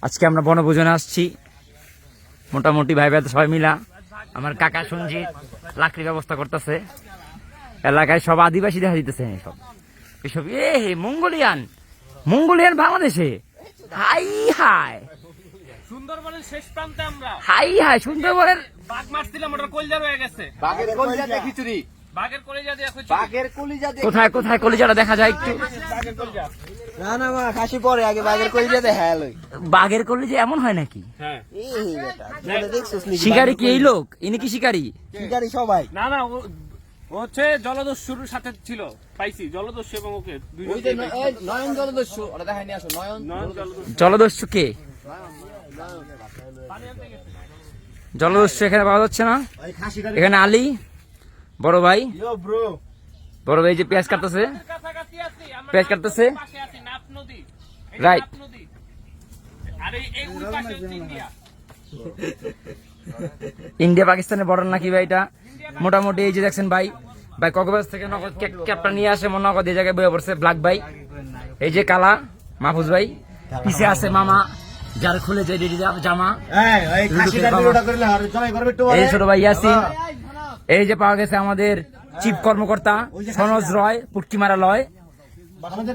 আজকে আমরা বনভোজনে আসছি মোটামুটি ভাই ভাই সবাই মিলা। আমার কাকা সঞ্জিত লাকড়ির ব্যবস্থা করতেছে, এলাকায় সব আদিবাসী দেখা দিতেছে সব এসব। মঙ্গোলিয়ান মঙ্গোলিয়ান বাংলাদেশে হাই হাই সুন্দরবনের শেষ প্রান্তে আমরা হাই হাই সুন্দরবনের বাঘ মারছিলাম, ওটা কলিজা রয়ে গেছে। বাঘের কলিজা দিয়ে খিচুড়ি, বাঘের কলিজা দিয়ে বাঘের কলিজা দিয়ে কোথায় কোথায় কলিজাটা দেখা যায় একটু? বাঘের কলিজা। না না মা খাসি পরে আগে বাঘের কলিজা দিয়ে হ্যাঁ লই বাঘের কলিজা এমন হয় নাকি? হ্যাঁ, এই বেটা তোমরা দেখছস নি শিকারি কি এই লোক? ইনি কি শিকারি? শিকারি সবাই না না, ও হচ্ছে জলদস্যুর সাথে ছিল, পাইছি জলদস্যু এবং ওকে ওই যে নয়ন জলদস্যু ওরা দেখাই নিয়ে আসো নয়ন জলদস্যু কে? জলদস্যু এখানে পাওয়া যাচ্ছে না। ভাই খাসি গাড়ি এখানে আলী বড় ভাই, ইয়ো ব্রো বড় ভাই যে পেঁয়াজ কাটতেছে, কাছাকাছি আছি আমরা, পেঁয়াজ কাটতেছে। পাশে আছি নাফ নদী, এই Right. নাফ নদী। আর এই উল পাশে হচ্ছে ইন্ডিয়া। ইন্ডিয়া পাকিস্তানের বর্ডার নাকি ভাই এটা? মোটামুটি এই যে দেখছেন ভাই, ভাই কক্সবাজার থেকে নগদ ক্যাপটা নিয়ে আসে, মনে নগদ এই জায়গায় বয়ে পড়ছে ব্ল্যাক ভাই। এই যে কালা মাহফুজ ভাই, পিছে আছে মামা যার খুলে যে জামা, এই ওই খাসি গাড়ি ওটা করলে আর জমাই করবে একটু এই ছোট ভাই ইয়াসিন। এই যে পাওয়া গেছে আমাদের চিফ কর্মকর্তা সনোজ রয়, পুটকি মারা লয়। আমাদের